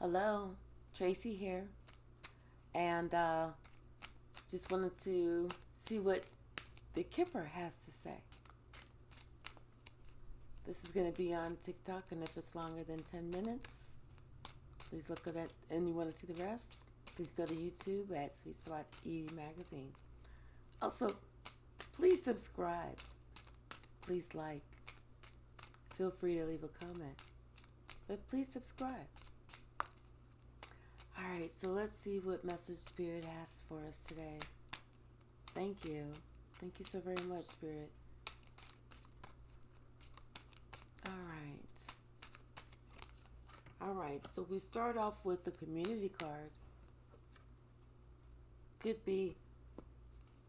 Hello, Tracy here, and just wanted to see what the Kipper has to say. This is going to be on TikTok, and if it's longer than 10 minutes, please look at it. And you want to see the rest? Please go to YouTube at Sweet Spot E Magazine. Also, please subscribe. Please like. Feel free to leave a comment, but please subscribe. All right, so let's see what message Spirit has for us today. Thank you. Thank you so very much, Spirit. All right, so we start off with the community card. Could be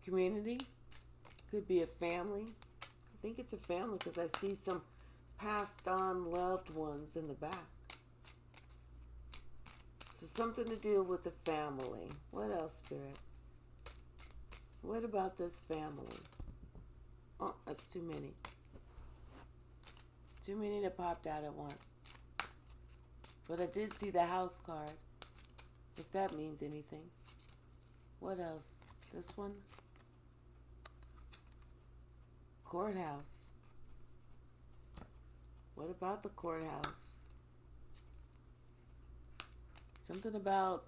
community, could be a family. I think it's a family because I see some passed on loved ones in the back. So something to do with the family. What else, Spirit? What about this family? Oh, that's too many. Too many that popped out at once. But I did see the house card, if that means anything. What else? This one? Courthouse. What about the courthouse? Something about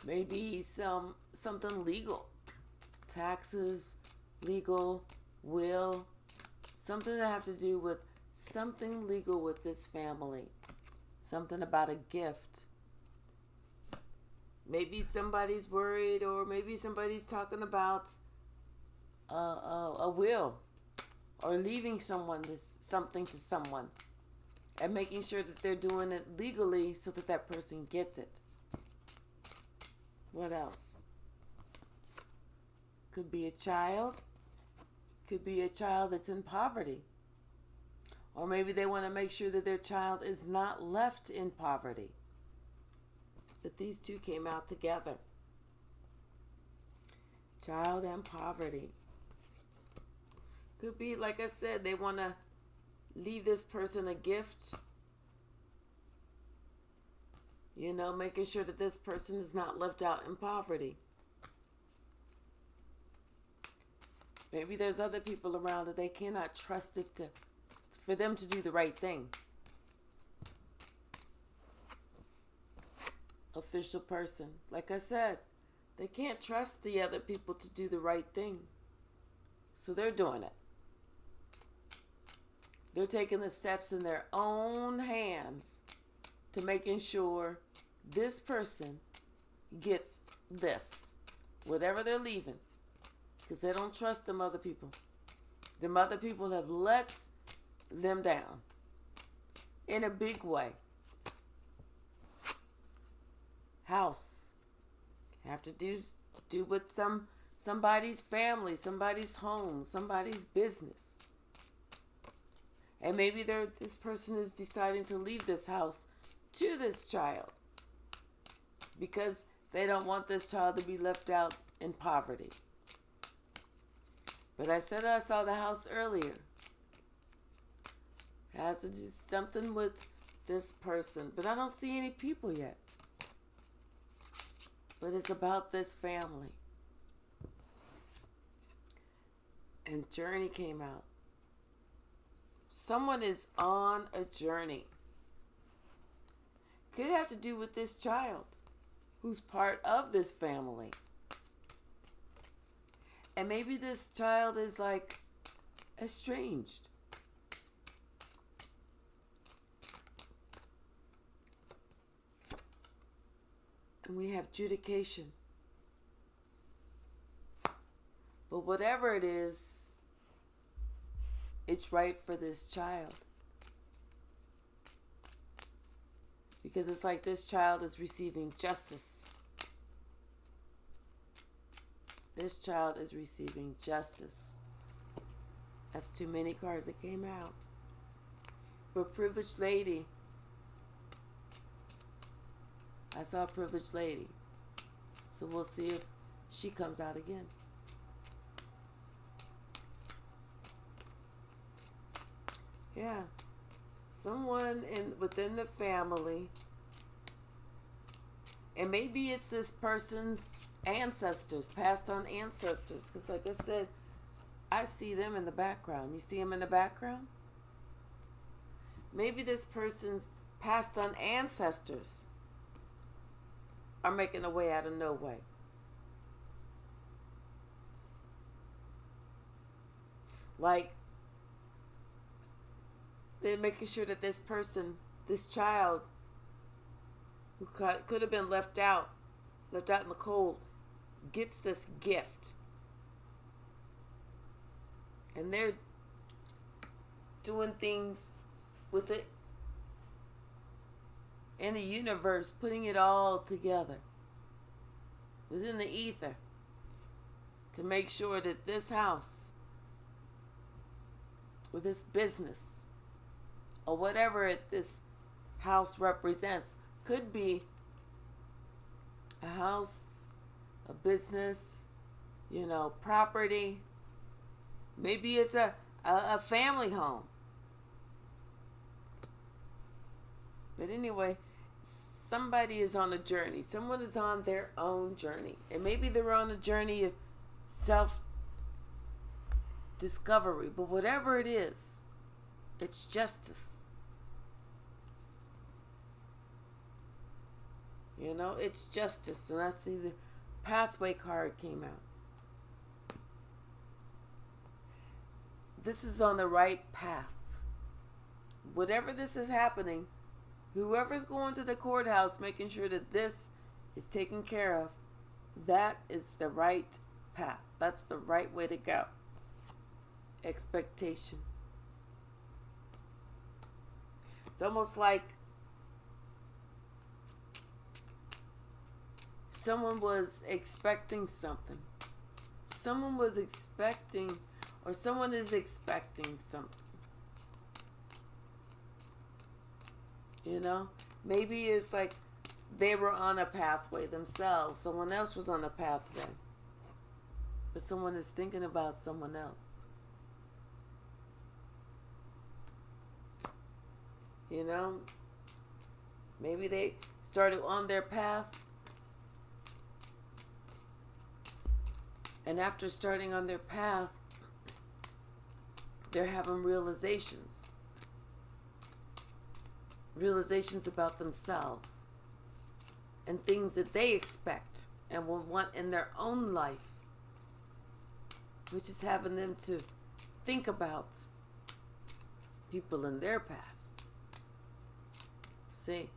maybe something legal. Taxes, legal, will. Something that have to do with something legal with this family. Something about a gift. Maybe somebody's worried, or maybe somebody's talking about a will, or leaving something to someone, and making sure that they're doing it legally so that that person gets it. What else? Could be a child. Could be a child that's in poverty. Or maybe they want to make sure that their child is not left in poverty. But these two came out together. Child and poverty. Could be, like I said, they want to leave this person a gift. You know, making sure that this person is not left out in poverty. Maybe there's other people around that they cannot trust it for them to do the right thing. Official person. Like I said, they can't trust the other people to do the right thing. So they're doing it. They're taking the steps in their own hands to making sure this person gets this, whatever they're leaving, because they don't trust them other people. Them other people have let them down in a big way. House. Have to do with somebody's family, somebody's home, somebody's business. And maybe this person is deciding to leave this house to this child because they don't want this child to be left out in poverty. But I said I saw the house earlier. It has to do something with this person. But I don't see any people yet. But it's about this family. And journey came out. Someone is on a journey. Could have to do with this child who's part of this family. And maybe this child is like estranged. And we have judication. But whatever it is, it's right for this child. Because it's like this child is receiving justice. This child is receiving justice. That's too many cards that came out. But privileged lady. I saw a privileged lady. So we'll see if she comes out again. Yeah. Someone within the family And maybe it's this person's ancestors, passed on ancestors. Because, like I said, I see them in the background. You see them in the background? Maybe this person's passed on ancestors are making a way out of no way. Like, they're making sure that this person, this child, who could have been left out in the cold, gets this gift. And they're doing things with it in the universe, putting it all together within the ether to make sure that this house or this business or whatever this house represents, could be a house, a business, property. Maybe it's a family home. But anyway, somebody is on a journey. Someone is on their own journey. And maybe they're on a journey of self-discovery. But whatever it is, it's justice. It's justice. And I see the pathway card came out. This is on the right path. Whatever this is happening, whoever's going to the courthouse making sure that this is taken care of, that is the right path. That's the right way to go. Expectation. It's almost like someone was expecting something. Someone was expecting, or someone is expecting something. Maybe it's like they were on a pathway themselves. Someone else was on a pathway. But someone is thinking about someone else. Maybe they started on their path. And after starting on their path, they're having realizations. Realizations about themselves. And things that they expect and will want in their own life. Which is having them to think about people in their past. See,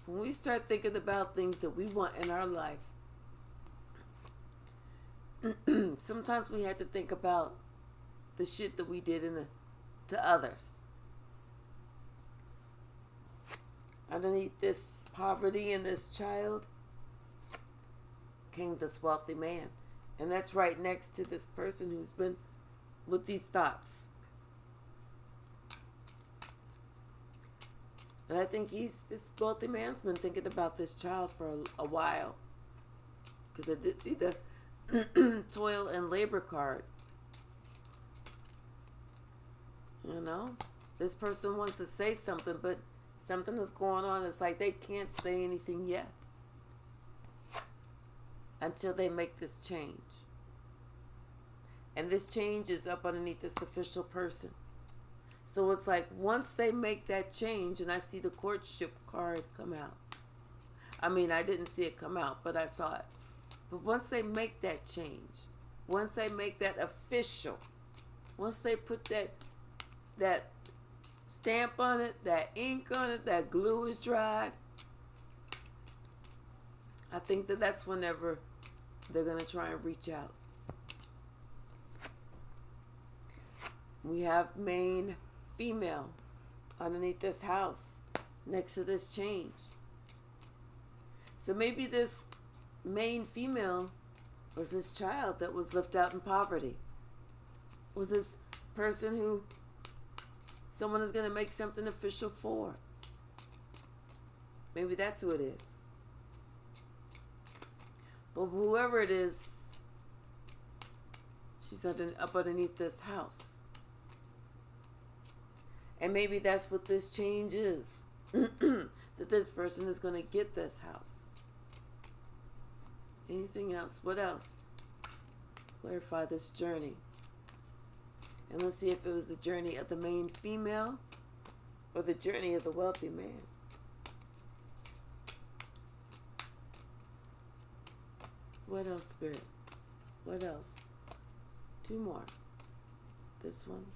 when we start thinking about things that we want in our life, sometimes we have to think about the shit that we did to others. Underneath this poverty and this child came this wealthy man. And that's right next to this person who's been with these thoughts. And I think this wealthy man's been thinking about this child for a while. Because I did see the toil and labor card. This person wants to say something, but something is going on. It's like they can't say anything yet until they make this change. And this change is up underneath this official person. So it's like once they make that change, and I see the courtship card come out. I mean, I didn't see it come out, but I saw it. But once they make that change, once they make that official, once they put that stamp on it, that ink on it, that glue is dried, I think that's whenever they're going to try and reach out. We have main female underneath this house next to this change. So maybe this main female was this child that was left out in poverty. Was this person who someone is going to make something official for. Maybe that's who it is. But whoever it is, she's up underneath this house. And maybe that's what this change is. That this person is going to get this house. Anything else? What else? Clarify this journey. And let's see if it was the journey of the main female or the journey of the wealthy man. What else, Spirit? What else? Two more. This one.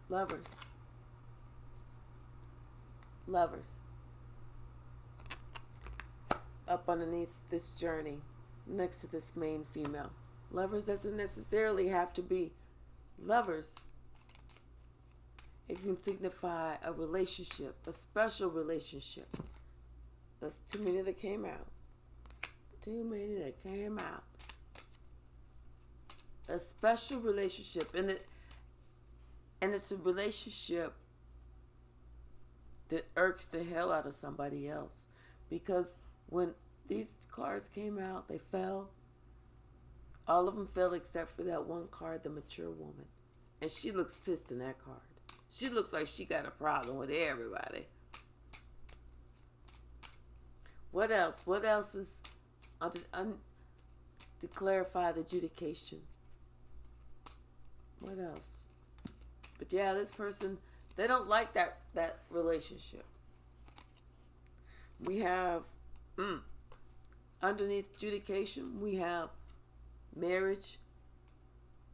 Lovers. Lovers. Up underneath this journey, next to this main female. Lovers doesn't necessarily have to be lovers. It can signify a relationship, a special relationship. That's too many that came out. Too many that came out. A special relationship, and it's a relationship that irks the hell out of somebody else, because when these cards came out, they fell. All of them fell except for that one card, the mature woman, and she looks pissed in that card. She looks like she got a problem with everybody. What else? What else is to clarify the adjudication? What else? But yeah, this person, they don't like that relationship. We have underneath adjudication, we have marriage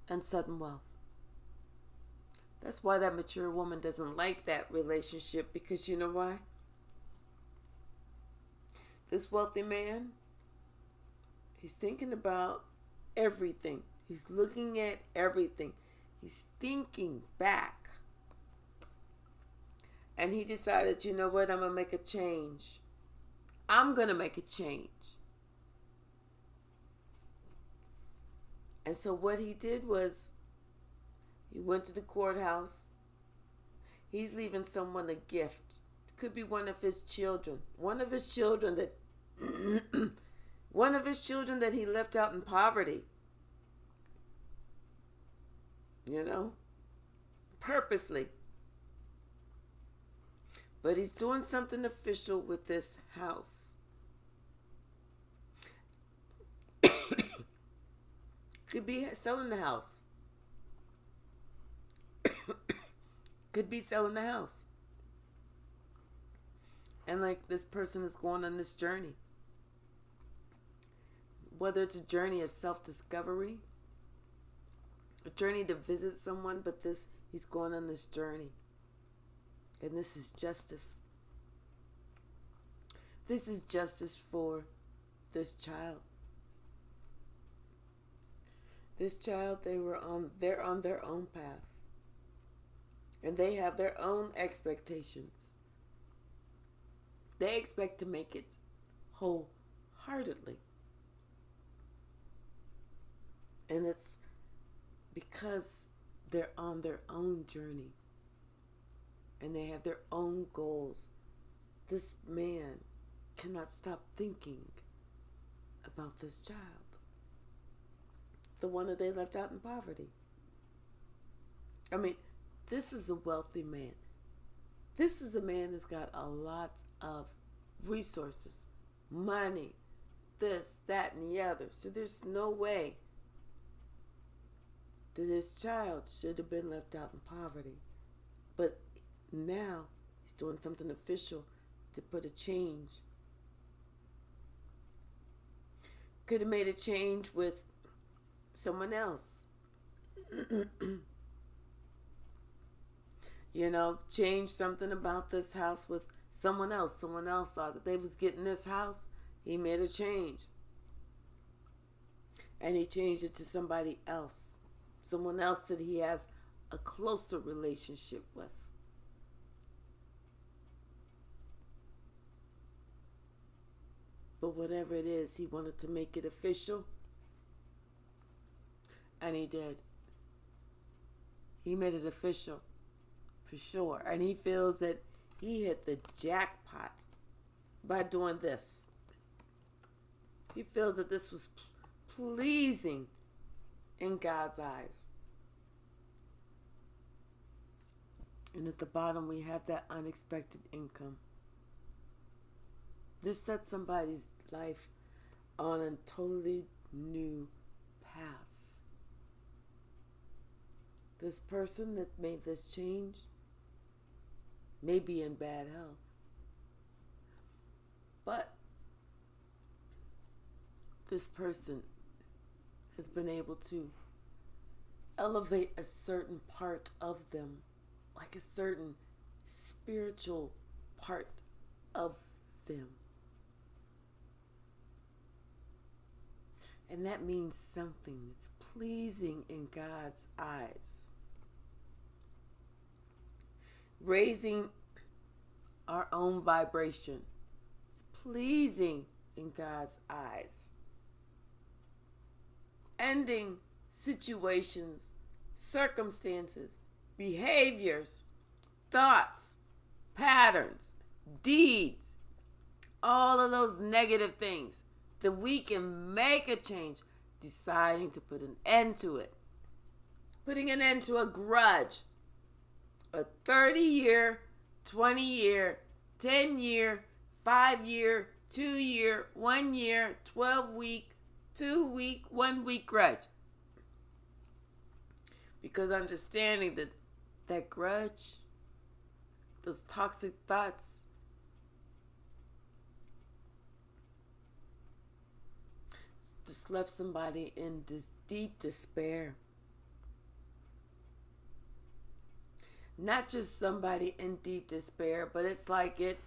and sudden wealth. That's why that mature woman doesn't like that relationship, because you know why? This wealthy man, he's thinking about everything. He's looking at everything. He's thinking back. And he decided, you know what, I'm going to make a change. I'm going to make a change. And so what he did was, he went to the courthouse. He's leaving someone a gift. Could be one of his children. One of his children that one of his children that he left out in poverty. You know? Purposely. But he's doing something official with this house. Could be selling the house. Could be selling the house. And like this person is going on this journey. Whether it's a journey of self-discovery, a journey to visit someone, but he's going on this journey. And this is justice. This is justice for this child. This child, they're on their own path. And they have their own expectations. They expect to make it wholeheartedly. And it's because they're on their own journey. And they have their own goals. This man cannot stop thinking about this child. The one that they left out in poverty. I mean, this is a wealthy man. This is a man that's got a lot of resources, money, this, that, and the other. So there's no way that this child should have been left out in poverty. But now he's doing something official to put a change. Could have made a change with someone else. You know, change something about this house with someone else. Someone else thought that they was getting this house. He made a change. And he changed it to somebody else. Someone else that he has a closer relationship with. But whatever it is, he wanted to make it official. And he did. He made it official. For sure. And he feels that he hit the jackpot by doing this. He feels that this was pleasing in God's eyes. And at the bottom we have that unexpected income. This sets somebody's life on a totally new path. This person that made this change may be in bad health, but this person has been able to elevate a certain part of them, like a certain spiritual part of them. And that means something that's pleasing in God's eyes. Raising our own vibration is pleasing in God's eyes. Ending situations, circumstances, behaviors, thoughts, patterns, deeds, all of those negative things that we can make a change, deciding to put an end to it. Putting an end to a grudge, a 30-year, 20-year, 10-year, 5-year, 2-year, 1 year, 12-week, 2-week, 1-week grudge. Because understanding that that grudge, those toxic thoughts, just left somebody in this deep despair. Not just somebody in deep despair, but it's like it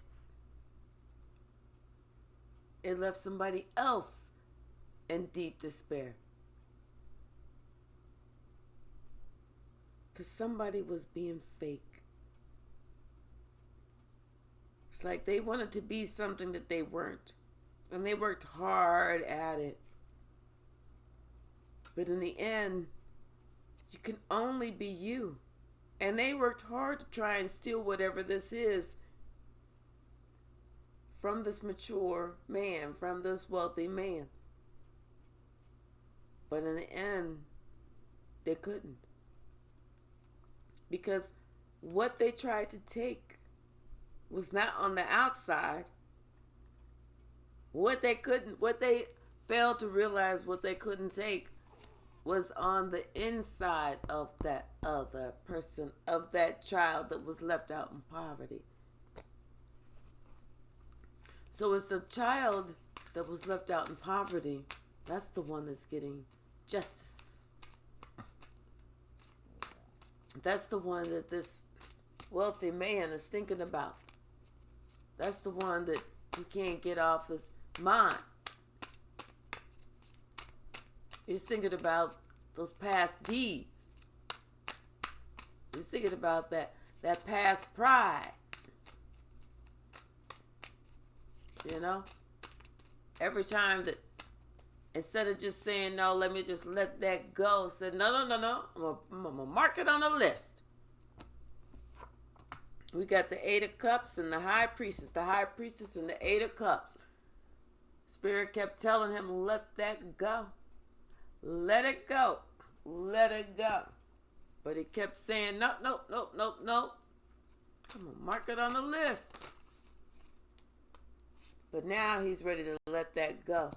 left somebody else in deep despair. Because somebody was being fake. It's like they wanted to be something that they weren't. And they worked hard at it. But in the end, you can only be you. And they worked hard to try and steal whatever this is from this mature man, from this wealthy man. But in the end, they couldn't. Because what they tried to take was not on the outside. What they failed to realize what they couldn't take was on the inside of that other person, of that child that was left out in poverty. So it's the child that was left out in poverty, that's the one that's getting justice. That's the one that this wealthy man is thinking about. That's the one that he can't get off his mind. He's thinking about those past deeds. He's thinking about that past pride. You know? Every time that, instead of just saying, no, let me just let that go, said, no. I'm going to mark it on a list. We got the 8 of Cups and the High Priestess. The High Priestess and the 8 of Cups. Spirit kept telling him, let that go. Let it go. Let it go. But he kept saying, no. I'm going to mark it on the list. But now he's ready to let that go.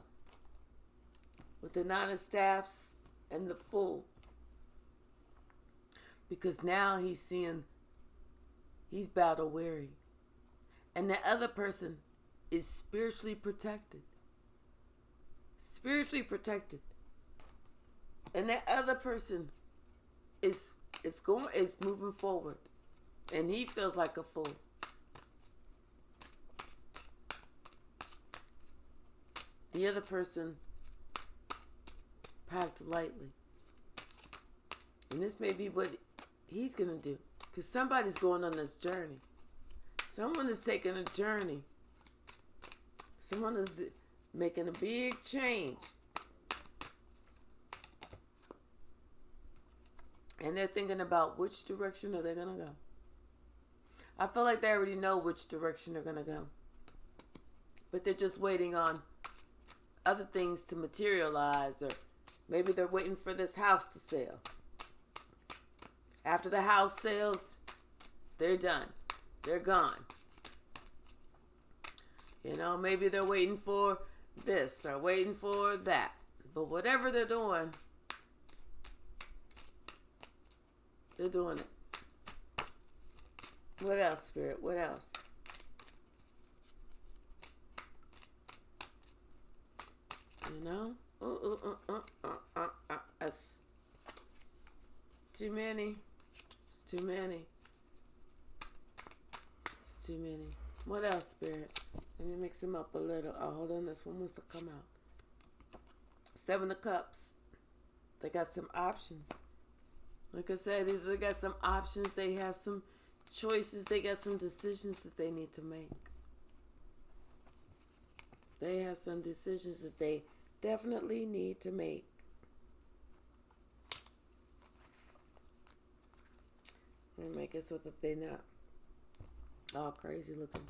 With the 9 of Staffs and the Fool. Because now he's seeing, he's battle weary. And the other person is spiritually protected. Spiritually protected. And that other person is moving forward. And he feels like a fool. The other person packed lightly. And this may be what he's going to do. Because somebody's going on this journey. Someone is taking a journey. Someone is making a big change. And they're thinking about which direction are they going to go. I feel like they already know which direction they're going to go. But they're just waiting on other things to materialize, or maybe they're waiting for this house to sell. After the house sells, they're done. They're gone. You know, maybe they're waiting for this or waiting for that. But whatever they're doing it. What else, Spirit? What else? You know? That's too many. It's too many. It's too many. What else, Spirit? Let me mix them up a little. Oh, hold on. This one wants to come out. Seven of Cups. They got some options. Like I said, they got some options. They have some choices. They got some decisions that they need to make. They have some decisions that they definitely need to make. And make it so that they're not all crazy looking.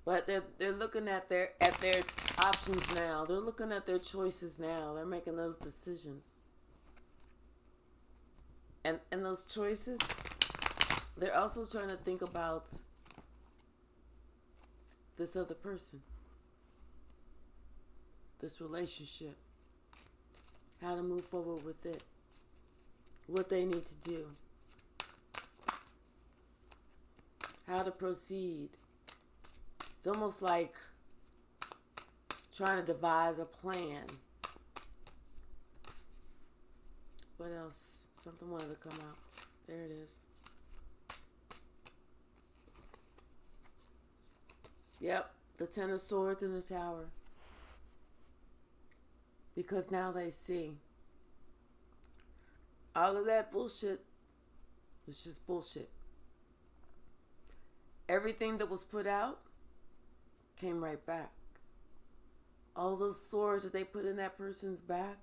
But they're looking at their options now. They're looking at their choices now. They're making those decisions. And those choices, they're also trying to think about this other person, this relationship, how to move forward with it, what they need to do, how to proceed. It's almost like trying to devise a plan. What else? Something wanted to come out. There it is. Yep, the Ten of Swords in the Tower. Because now they see all of that bullshit was just bullshit. Everything that was put out came right back. All those swords that they put in that person's back,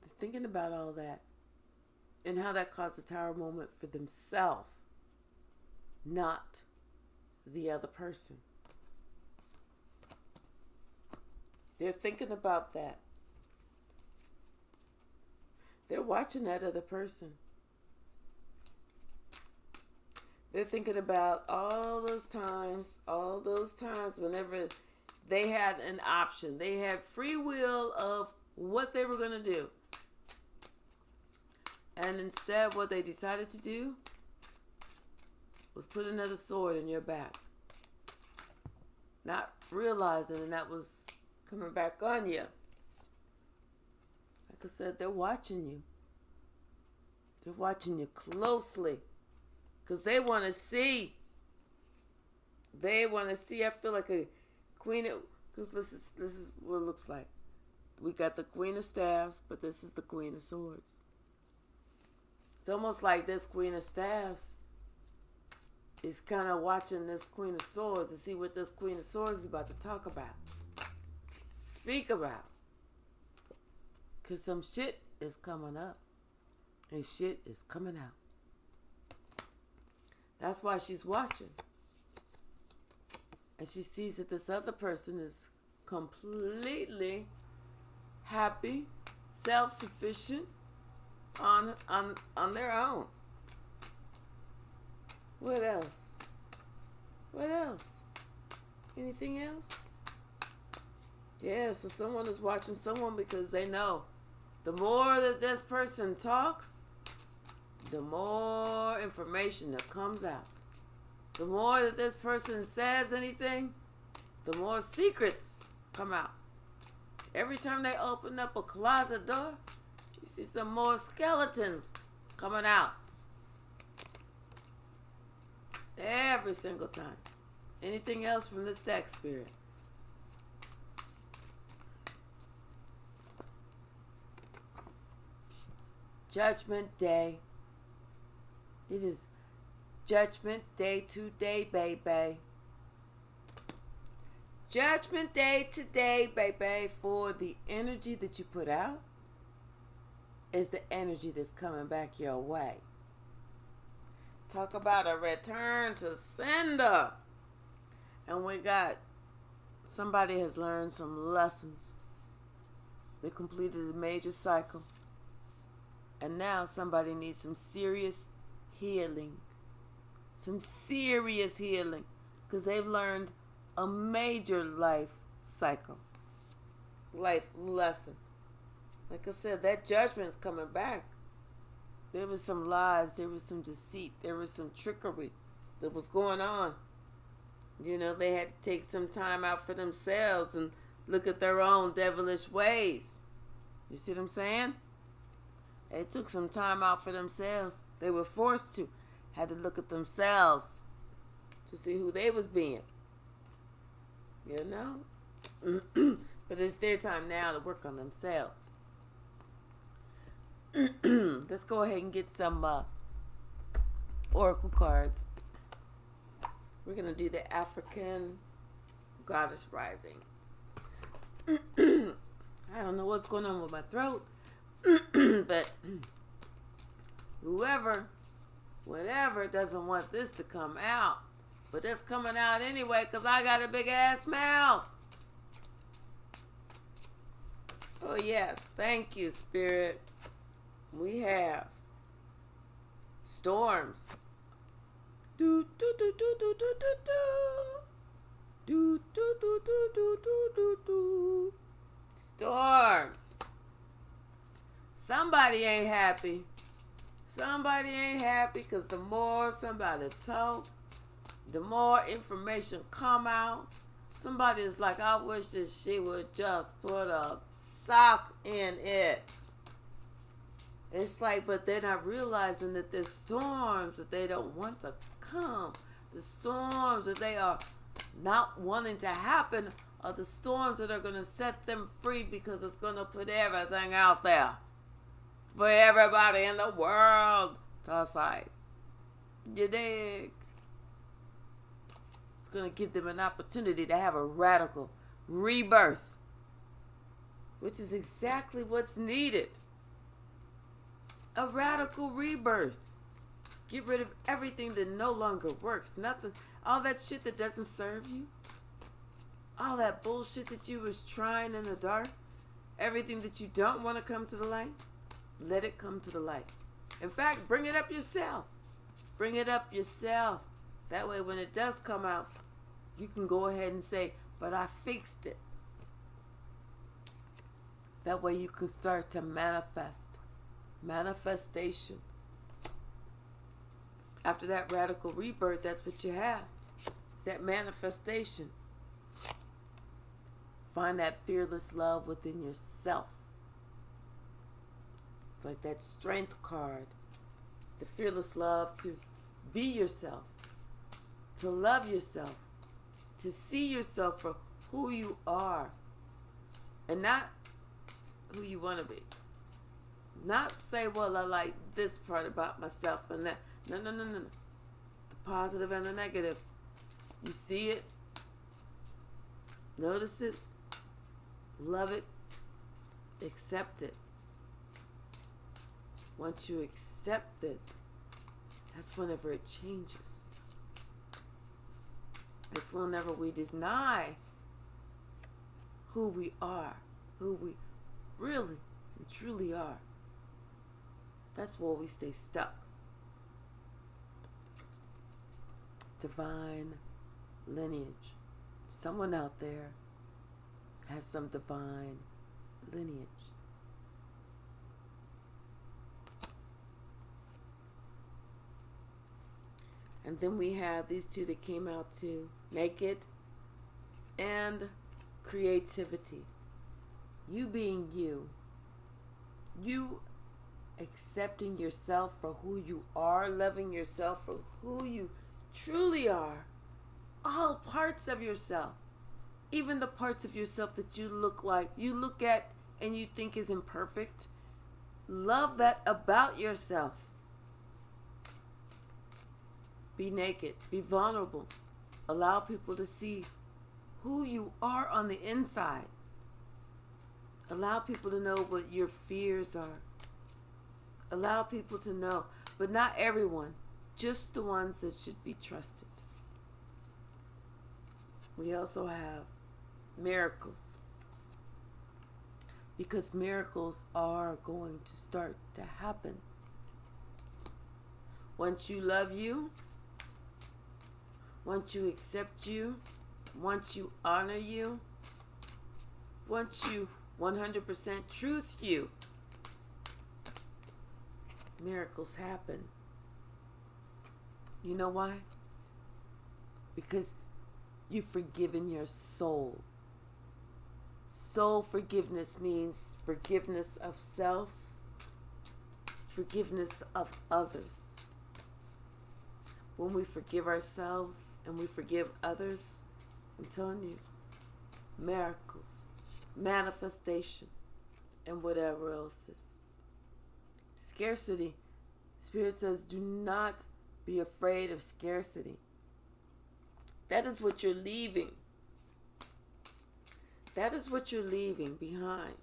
they're thinking about all that and how that caused a tower moment for themselves, not the other person. They're thinking about that. They're watching that other person. They're thinking about all those times whenever they had an option. They had free will of what they were going to do. And instead, what they decided to do was put another sword in your back. Not realizing that was coming back on you. Like I said, they're watching you. They're watching you closely. Because they want to see. They want to see. I feel like a queen. Because this is what it looks like. We got the Queen of Staffs, but this is the Queen of Swords. It's almost like this Queen of Staffs is kind of watching this Queen of Swords to see what this Queen of Swords is about to talk about. Speak about. Because some shit is coming up. And shit is coming out. That's why she's watching. And she sees that this other person is completely happy, self-sufficient on their own. What else? What else? Anything else? Yeah, so someone is watching someone because they know the more that this person talks, the more information that comes out. The more that this person says anything, the more secrets come out. Every time they open up a closet door, you see some more skeletons coming out. Every single time. Anything else from this deck, Spirit? Judgment Day. It is Judgment Day today, baby. Judgment Day today, baby. For the energy that you put out is the energy that's coming back your way. Talk about a return to sender. And we got somebody has learned some lessons. They completed a major cycle. And now somebody needs some serious healing. some serious healing, because they've learned a major life cycle, life lesson. Like I said, that judgment's coming back. There was some lies, there was some deceit, there was some trickery that was going on. You know, they had to take some time out for themselves and look at their own devilish ways. You see what I'm saying? They took some time out for themselves. They were forced to. Had to look at themselves to see who they was being. You know? But it's their time now to work on themselves. Let's go ahead and get some oracle cards. We're going to do the African Goddess Rising. I don't know what's going on with my throat, but whatever doesn't want this to come out, but it's coming out anyway because I got a big ass mouth. Oh yes, thank you, Spirit. We have storms. Do do do do do do do do do do do do do do do. Storms. Somebody ain't happy. Somebody ain't happy because the more somebody talk, the more information come out. Somebody is like, I wish that she would just put a sock in it. It's like, but they're not realizing that there's storms that they don't want to come. The storms that they are not wanting to happen are the storms that are going to set them free, because it's going to put everything out there for everybody in the world to sight. You dig? It's going to give them an opportunity to have a radical rebirth, which is exactly what's needed. A radical rebirth. Get rid of everything that no longer works. Nothing. All that shit that doesn't serve you. All that bullshit that you was trying in the dark. Everything that you don't want to come to the light. Let it come to the light. In fact, bring it up yourself. Bring it up yourself. That way when it does come out, you can go ahead and say, but I fixed it. That way you can start to manifest. Manifestation. After that radical rebirth, that's what you have. It's that manifestation. Find that fearless love within yourself. It's like that strength card. The fearless love to be yourself. To love yourself. To see yourself for who you are. And not who you want to be. Not say, well, I like this part about myself and that. No. The positive and the negative. You see it. Notice it. Love it. Accept it. Once you accept it, that's whenever it changes. It's whenever we deny who we are, who we really and truly are. That's where we stay stuck. Divine lineage. Someone out there has some divine lineage. And then we have these two that came out too. Naked and creativity. You being you. You accepting yourself for who you are, loving yourself for who you truly are. All parts of yourself. Even the parts of yourself that you look at and you think is imperfect. Love that about yourself. Be naked. Be vulnerable. Allow people to see who you are on the inside. Allow people to know what your fears are. Allow people to know, but not everyone, just the ones that should be trusted. We also have miracles, because miracles are going to start to happen. Once you love you, once you accept you, once you honor you, once you 100% truth you, miracles happen. You know why? Because you've forgiven your soul. Soul forgiveness means forgiveness of self, forgiveness of others. When we forgive ourselves and we forgive others, I'm telling you, miracles, manifestation, and whatever else this is. Scarcity. Spirit says, do not be afraid of scarcity. That is what you're leaving. That is what you're leaving behind.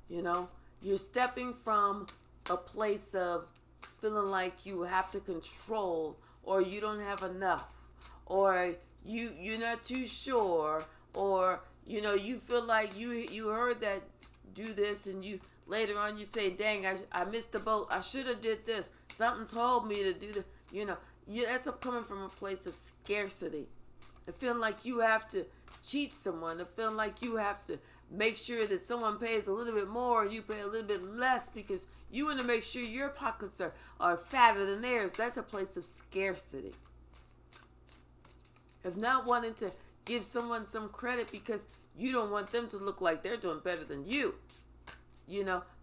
You know, you're stepping from a place of feeling like you have to control, or you don't have enough, or you're not too sure, or you feel like you heard that do this, and you later on you say, dang, I missed the boat, I should have did this, something told me to do the that's coming from a place of scarcity. It feeling like you have to cheat someone. It feeling like you have to make sure that someone pays a little bit more and you pay a little bit less because you want to make sure your pockets are fatter than theirs. That's a place of scarcity. Of not wanting to give someone some credit because you don't want them to look like they're doing better than you.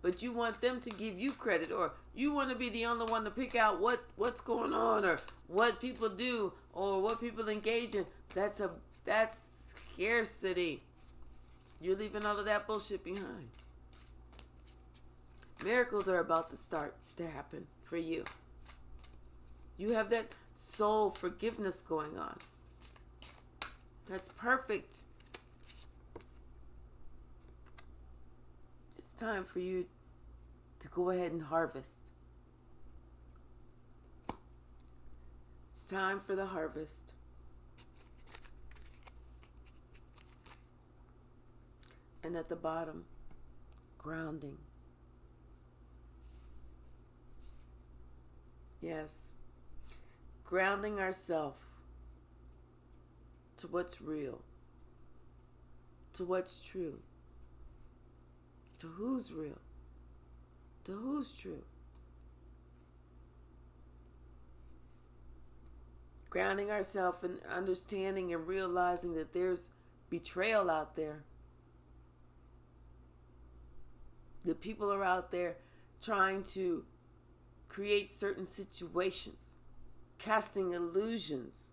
But you want them to give you credit, or you want to be the only one to pick out what's going on, or what people do, or what people engage in. That's scarcity. You're leaving all of that bullshit behind. Miracles are about to start to happen for you. You have that soul forgiveness going on. That's perfect. It's time for you to go ahead and harvest. It's time for the harvest. And at the bottom, grounding. Yes. Grounding ourselves to what's real, to what's true, to who's real, to who's true. Grounding ourselves and understanding and realizing that there's betrayal out there. The people are out there trying to create certain situations, casting illusions.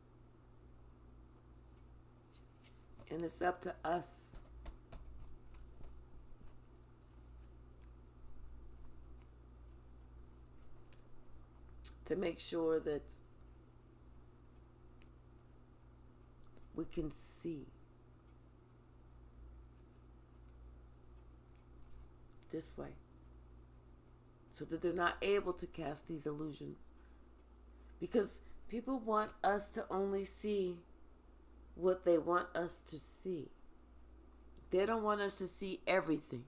And it's up to us to make sure that we can see this way, so that they're not able to cast these illusions. Because people want us to only see what they want us to see. They don't want us to see everything.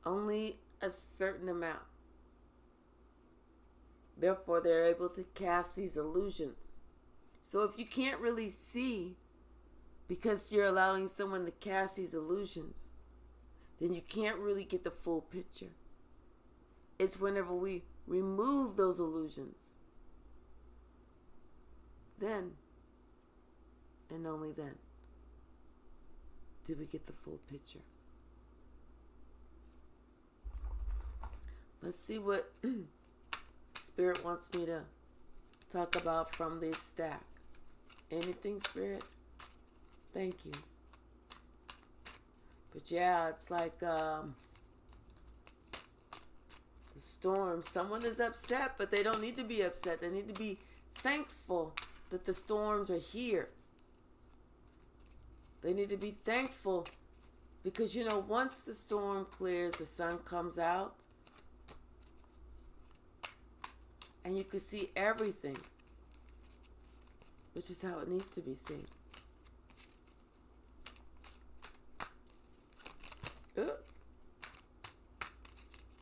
Only a certain amount. Therefore, they're able to cast these illusions. So if you can't really see because you're allowing someone to cast these illusions, then you can't really get the full picture. It's whenever we remove those illusions, then, and only then, do we get the full picture. Let's see what Spirit wants me to talk about from this stack. Anything, Spirit? Thank you. But yeah, it's like the storm. Someone is upset, but they don't need to be upset. They need to be thankful that the storms are here. They need to be thankful because, once the storm clears, the sun comes out and you can see everything, which is how it needs to be seen.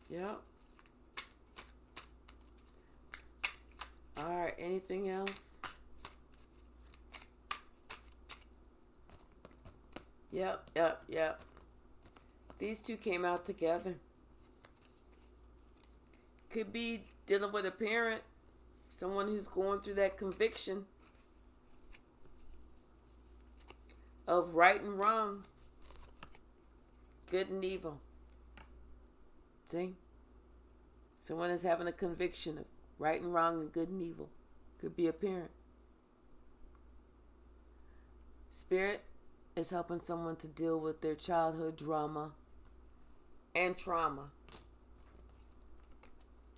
Yeah. All right, anything else? Yep. These two came out together. Could be dealing with a parent, someone who's going through that conviction of right and wrong, good and evil. See? Someone is having a conviction of right and wrong and good and evil. Could be a parent. Spirit is helping someone to deal with their childhood drama and trauma.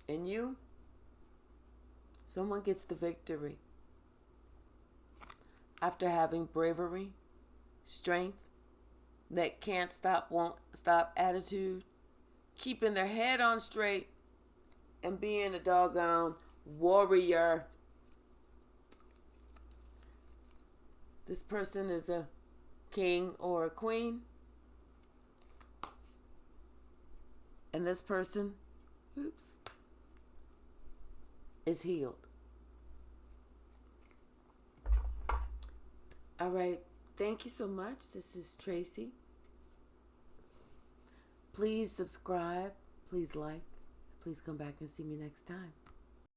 And you, someone gets the victory after having bravery, strength, that can't stop, won't stop attitude, keeping their head on straight, and being a doggone warrior. This person is a king or a queen. And this person, is healed. All right. Thank you so much. This is Tracy. Please subscribe. Please like. Please come back and see me next time.